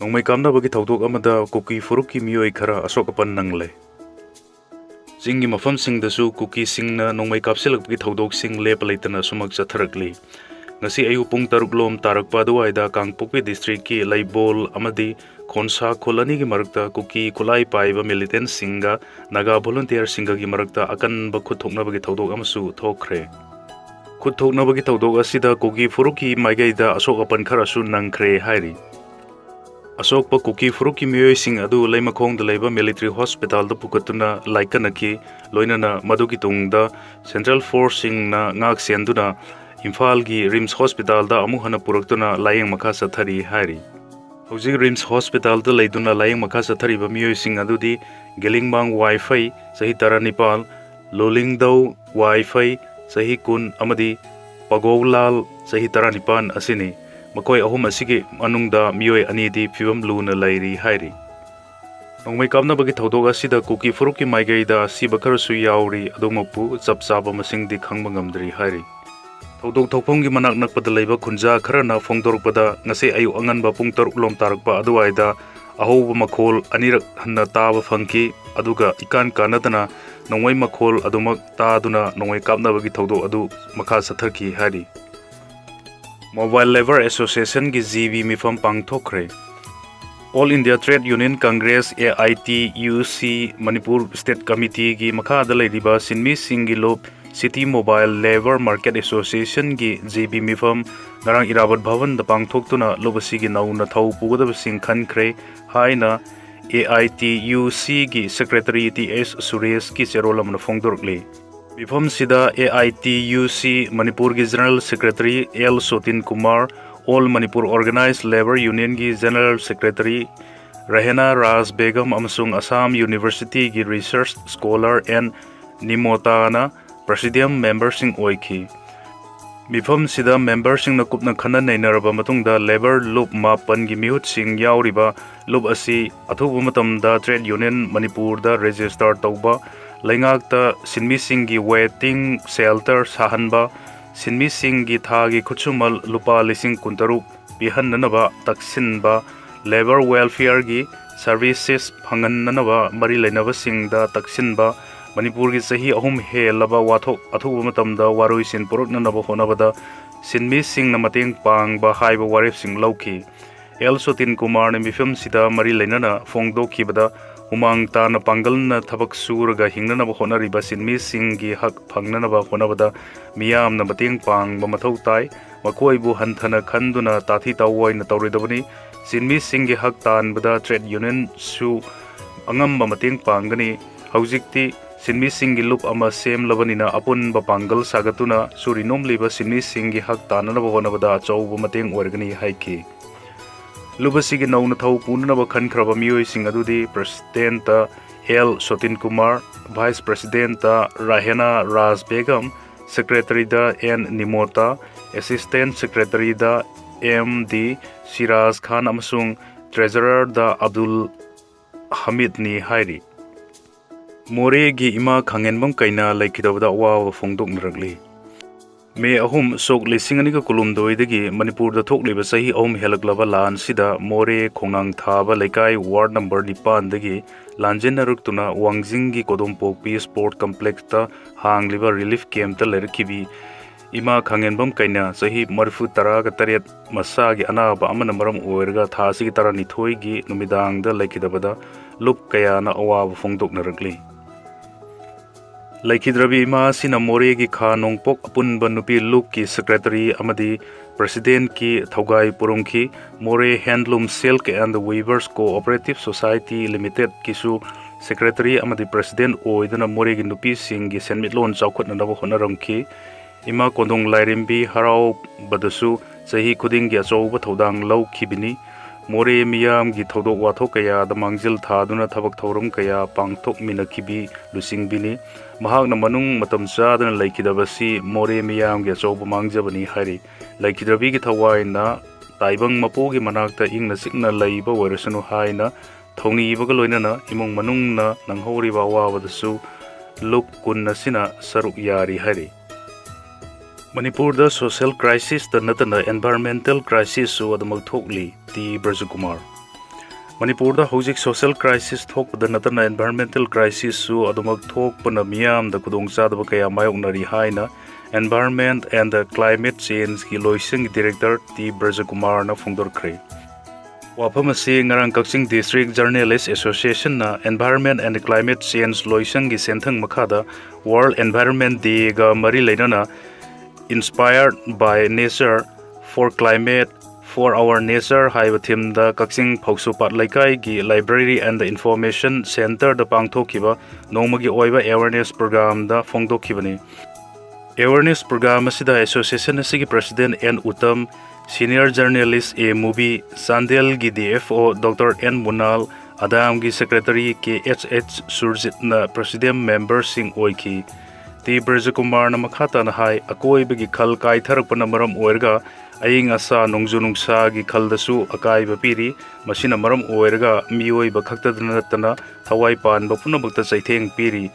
Nongmai kamnabagi thawdok amada kuki furuki miyoi khara asokapan nangle. Jingi mafamsingdasu kuki singna nongmai kapsilakbagi thawdoksing lepa leitana sumak chatharakli. Ngasi ayu pung taruklom tarakpa aduwaida Kangpokpi district ki Laibol amadi Khonsa Kholani gi marakta kuki khulai paiba militant singa naga volunteer singa gi marakta akanba khuthoknabagi thawdok amasu thokre. Khuthoknabagi thawdok asida kuki furuki maigaida asokapan kharasu nangkhre hairi. Asokpa kuki furuki miyoi sing adu leimakhong da leiba military hospital da pukatuna laikanaki loinana madugi tungda Central Force sing na ngak senduna Imphal gi Rims Hospital da amu hana puraktuna layeng makha sathari hairi. Hojik Rims Hospital da leiduna layeng makha sathari ba miyoi sing adu di Gelingbang Wi-Fi sahi tara Nepal, Lolingdau Wi-Fi sahi kun amadi Pagowlal sahi tara Nipan asini. Makoi ahum asigi manungda miyoi anidi phibam luna lairi hairi. Nongmai kamnabagi thawdok asida kuki furuki maigaida siba kharasu yauri adongmapu chapchaba masingdi khangba ngamdri hairi. Thawdok thokphomgi manak nakpada leiba khunja kharana phongdorpada ngase ayu anganba pung 7 lom tarakpa aduwaida ahoba makhol anirak hanna taba phangki aduga ikan kanadana nongmai makhol adumak taaduna nongmai kapnabagi thawdok adu makha satharki hairi. Mobile Labor Association ki GB mifam pangthokre. All India Trade Union Congress AITUC Manipur State Committee ki makha da leiriba sinmi singi lob City Mobile Labor Market Association ki GB mifam ngarang Irabat Bhavan da pangthoktuna lobasi gi nauna thau pugadab sing khankre haina AITUC ki Secretary TS Suresh ki cherolam na phongdorkli. Mifam sida AITUC Manipur ki General Secretary L Sotin Kumar, All Manipur Organized Labor Union ki General Secretary Rahena Raz Begum amasung Assam University ki Research Scholar and Nimotana Presidium member sing oiki. Mifam sida member sing na kupna khana nainaraba matungda labor loop mapan gi mihut sing yauriba loop asi athuba matamda Trade Union Manipur da register tauba Laingakta sinmi singi waiting shelter sahanba sinmi singi thagi khuchumal lupa lising kuntaruk pihananaba taksinba labor welfare gi services phangannanaba mari lainaba singda taksinba Manipur gi sahi ahum helaba wathok athuba matamda waroi sin puruknanaba honabada sinmi sing na mateng pangba haiba warip sing lauki El Sotin Kumar ne mifam sida mari lainana phongdo khibada Umang ta na pangal na thabak suraga hingna na bahona riba sinmi singi hak phangna na bahona bada miyam na bating pang ba mathau tai makoi bu hanthana khanduna tathi tawoi na tawridabani sinmi singi hak tan bada trade union su angam ba mating panggani haujikti sinmi singi lup ama sem labanina apun ba pangal sagatuna surinom liba sinmi singi hak tan na bahona bada chau ba mating organi haiki Lubasigi nauna thau punana khan khraba miyoi sing adudi President L Sotin Kumar, Vice President Rahena Raz Begum, Secretary da N Nimota, Assistant Secretary da MD Shiraz Khan amasung Treasurer da Abdul Hamid ni hairi. More gi ima khangenbam kaina laikhidawda wa phongdok naragli. May ahum sok lisingani ka kulum doidagi Manipur da thokliba sahi ahum helaklaba lan sida more khongnang thaba laikai ward number 9 dagi lanjen naruktuna wangjing gi kodom pokpi sport complex ta hangliba relief camp ta lerkibi ima khangenbam kaina sahi marfu tara ka taret masa gi anaba amana maram oirga thasi gi tara nithoi gi numidang da laikidabada lup kaya na awa phongdok narakli Laikidrabi ima sina more gi kha nongpok apunba nupi luk ki secretary amadi president ki thogai purongki more handloom silk and weavers cooperative society limited kisu secretary amadi president oidana more gi nupi singi senmitlon chawkhotna na honarangki ima kondong lairimbi harau badasu sahi khuding gi achouba thodang lau khibini more miyam gi thodok wathok kaya da mangjil thaduna thabak thorum kaya pangthok minakhibi lusingbini mahakna manung matam chadana laikidabasi more miyam gi achouba mangjabani hari laikidabi gi thawai na taibang mapo gi manakta ingna sikna laiba warasanu haina thongni ibaga loinana imong manungna nanghori ba wabadasu luk kunna sina saruk yari hari Manipur da social crisis da natana environmental crisis su adamak thokli ti Brajakumar Manipur hojik social crisis thokpada natana environmental crisis su adumak thokpana miyamda khudongchadaba kaya mayoknari haina Environment and Climate Change ki loising Director T Brajakumar na phongdorkhre. Wafam asi ngarang Kaksing District Journalists Association na Environment and Climate Change loising gi senthang makhada World Environment Day ga mari leinana Inspired by Nature for Climate for Our Nature haiba thim da Kaksing Phausupat Laikai gi Library and the Information Center da pangthokiba nongmagi oiba awareness program da phongdokhibani. Awareness program asida association asigi president N Uttam, senior journalist A movie Sandel gi DFO Dr. N Munal, Adam gi secretary KHH Surjit na president member sing oiki. T Brajakumar na makhata na hai akoi bagi khal kai tharak panamaram oirga aying asa nongju nungsa gi khal dasu akai bapiri masina maram oirga mioi bakhakta dana thawai pan bapuna bakta chaitheng piri.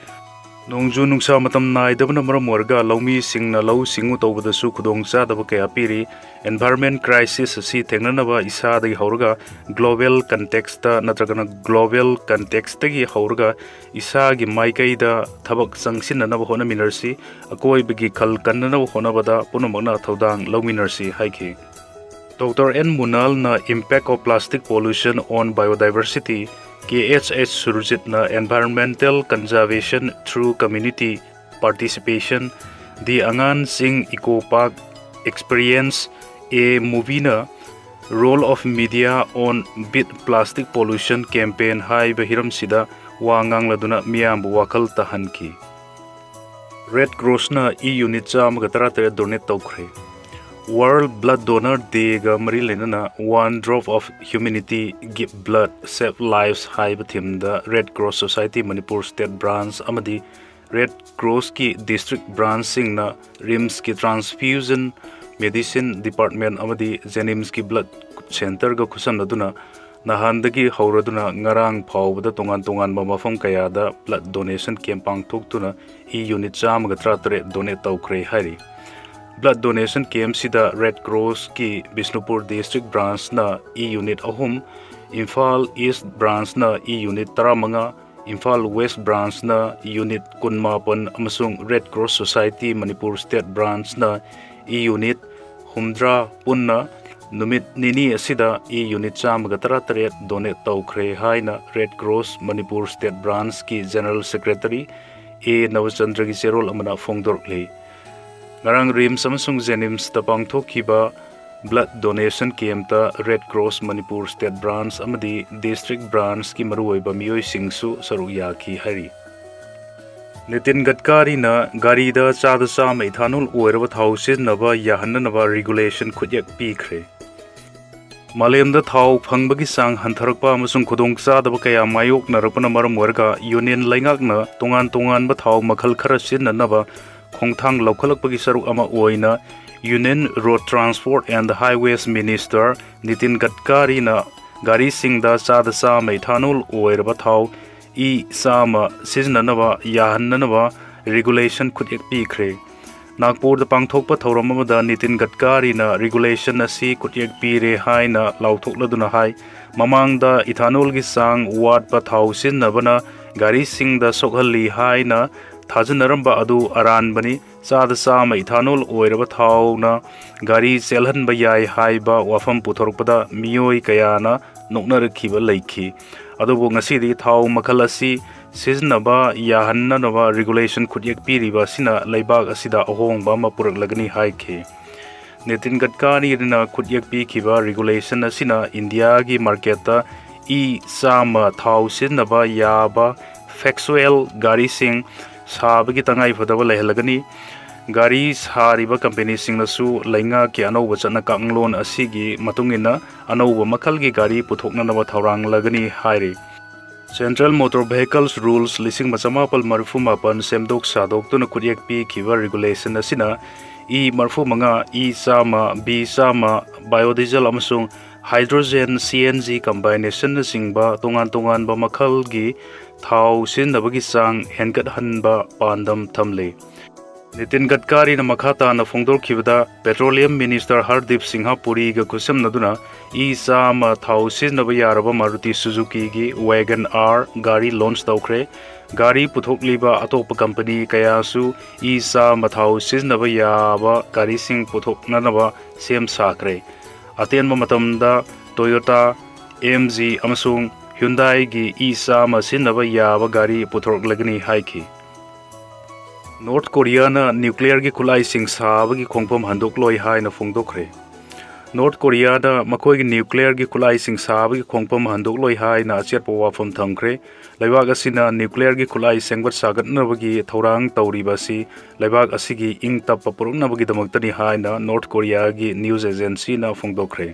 Nongju nungsa matam naidabana maram warga laumi singna lau singu tawbadasu khudongchadaba kaya piri environment crisis asi thengnanaba isadagi hauraga global context ta natragana global context tagi hauraga isagi maikaida thabak sangsinanaba hona minarsi akoi bigi khal kannanaba honabada punamagna thaudang lauminarsi haiki. Dr. N Munal na impact of plastic pollution on biodiversity KHH Surjit na environmental conservation through community participation the Angan Singh Eco Park experience a movie na role of media on beat plastic pollution campaign hai bahiram sida wangang laduna miyambu wakal tahanki. Red Cross na unit cham gatara donate tawkhre. World Blood Donor Day ga mari lenana one drop of humanity give blood save lives haiba thim da Red Cross Society Manipur State Branch amadi Red Cross ki district branch sing na RIMS ki transfusion medicine department amadi Jenims ki blood center ga khusam laduna nahandagi hauraduna ngarang phawbada tongan mafam kaya da blood donation camp pangthoktuna unit cham ga tratre donate tawkhre hari. Blood donation camp sida Red Cross ki Bisnupur district branch na unit ahum, Imphal East branch na unit taramanga, Imphal West branch na unit kunmapan amasung Red Cross Society Manipur State branch na unit humdra punna numit nini asida unit chamaga tarat donate tawkhre haina Red Cross Manipur State branch ki General Secretary A Nawachandra gi serol amana phongdorkle. Ngarang RIMS amasung Jenims ta pangthokiba blood donation camp ta Red Cross Manipur State branch amadi district branch ki maruoiba miyoi singsu saru yaki hari. Nitin Gadkari na gari da chada cham ethanol oiraba thau siznaba yahananaba regulation khutyak pikre. Malemda thau phangbagi sang hantharakpa amasung khudongchadaba kaya mayok narakpana maram warga union laingakna tongan ba thau makhal khara sinnanaba khongthang laukhalakpagi saruk ama oina Union Road Transport and Highways Minister Nitin Gadkari na gari singda chada cham ethanol oiraba thau sama siznanaba yahananaba regulation khutyak pikre. Nagpur da pangthokpa thoram amada Nitin Gadkari na regulation asi khutyak pire haina lauthokladuna hai mamang da ethanol gi sang wat pa thau sinnabana gari singda sokhalli haina thajanaramba adu aran bani chada cham ethanol oiraba thau na gari chelhan ba yai haiba wafam puthorpada miyoi kayana noknarakhiba leikhi. Adubu ngasidi thau makhal asi siznaba yahananaba regulation khutyak piriba sina leibak asida ahongba ma puraklagani haikhe. Nitin Gadkari rina khutyak pikhiba regulation asina India gi market ta sama thau siznaba yaba factual gari sing sabagi tangai phadaba lehlagani. Gari sariba company singnasu lainga ki anauba chana kanglon asigi matungina anauba makhalgi gari puthoknanaba thaurang lagani hairi. Central Motor Vehicles Rules lising machamapal marfu mapan semdok sadok tuna khutyak pikhiba regulation asina marfu manga sama b sama biodiesel amasung hydrogen CNG combination na singba tongan ba makhalgi thau sinnabagi sang henkat hanba pandam thamle. Nitin Gadkari na makata na fongdorkhibada Petroleum Minister Hardip Singha Puri ga kusamnaduna isama thau siznaba yaraba Maruti Suzuki gi Wagon R gari launch tawkhre gari puthokliba atopa company kayasu isa mathau siznaba yaba gari sing puthoknanaba sem sakre atenba matamda Toyota MG amasung Hyundai gi isa masinaba yaba gari puthoklagani haiki North Korea na nuclear gi khulai sing sab gi khongpam handok loi hai na phongdokre North Korea da makoi gi nuclear gi khulai sing sab gi khongpam handok loi hai na chet po wa phom thangkre laibak asina nuclear gi khulai sengbat sagat na bagi thorang tawri basi laibak asigi ing tap papurung na bagi damak tani hai na North Korea gi news agency na phongdokre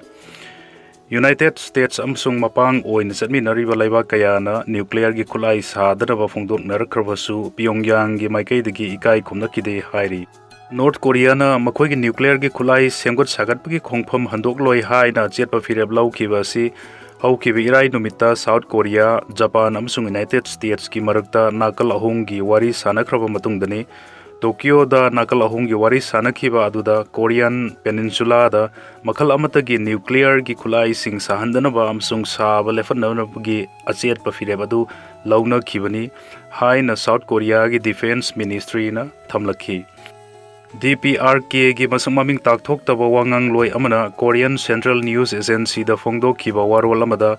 United States amsung mapang oin satmi nariba laibak kaya na nuclear gi khulai sadaraba phongdok narakhrbasu Pyongyang gi maikai dagi ikai khumna kide hairi North Korea na makhoi gi nuclear gi khulai semgot sagat gi khongpham handok loi hai na chetpa fireb lau khibasi hauki bi irai numita South Korea Japan amsung United States ki marakta nakal ahung gi wari sanakhraba matungdani Tokyo da nakal ahung gi wari sanakhiba aduda Korean Peninsula da makhal amata gi nuclear gi khulai sing sahandanaba amsung saba lefanna gi achet pa fireb adu launa khibani hai na South Korea gi Defense Ministry na thamlakhi DPRK gi masamaming takthok taba wangang loi amana Korean Central News Agency da phongdo khiba warol amada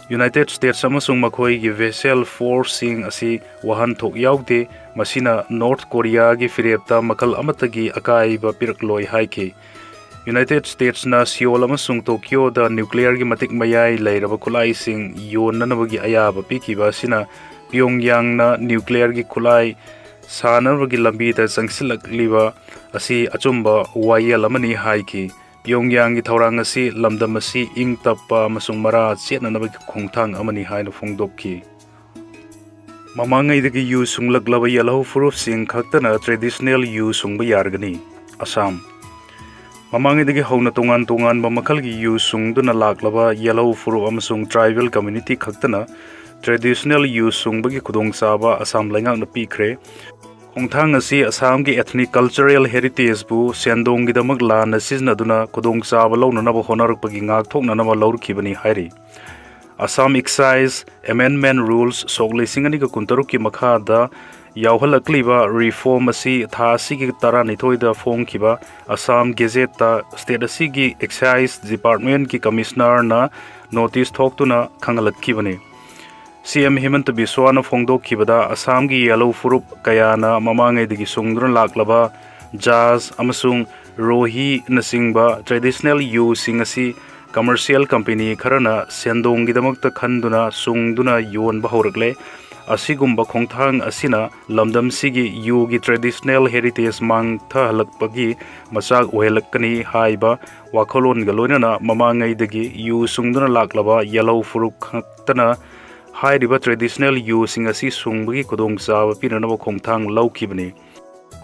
United States amasung makhoi gi vessel forcing asi wahan thok yaude masina North Korea gi firebta makal amatagi akai ba pirak loi haiki United States na Seoul amasung Tokyo da nuclear gi matik mayai lairaba khulai sing yon nanabagi ayaba pikiba sina Pyongyang na nuclear gi khulai sanarwagi lambi da changsilak liba asi achumba wayel amani haiki Pyongyang gi thorang asi lamdam asi ing tappa amasung mara chetnanabagi khongthang amani haina phongdokki mamangai dagi yu sunglaklaba yellow fruit sing khaktana traditional yu sungba yargani Assam mamangai dagi hauna tongan ba makhal gi yu sungduna laklaba yellow fruit amasung tribal community khaktana traditional yu sungbagi khudong saba Assam laingak na pikre khongthang asi Assam gi ethnic cultural heritage bu sendong gi damak la na sizna duna khudong saba lawna na ba honarak pagi ngak thokna na ma lawrkhibani hairi Assam Excise Amendment Rules sogli singani ga kuntaruk ki makha da yauhalakliba reform asi tha asigi tara nithoi da phong khiba Assam Gazette ta state asigi Excise Department ki commissioner na notice thoktuna khangalakkhibani CM Hemant Biswa na phongdok khibada Assam gi yellow furup kayana mamangai digi sungdrun laklaba jazz amasung rohi nasingba traditional yu singasi commercial company kharana sendong gi damakta khanduna sungduna yon bahorakle asigumba khongthang asina lamdam sigi yu gi traditional heritage mang tha halakpagi machak ohelakani haiba wakholon galoina mamangai digi yu sungduna laklaba yellow furup khaktana Hairiba traditional yu singasi sungbagi kudong sawa pinanaba khongthang lawkhibani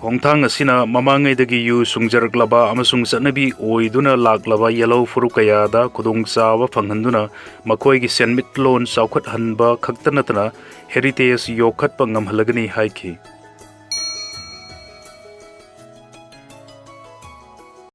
khongthang asina mamangai dagi yu sungjarklaba amasung satnabi oiduna laklaba yellow furu kaya da kudong sawa phanghanduna makhoi gi senmitlon saukhat hanba khaktanatana heritage yokhat pangam halagani haiki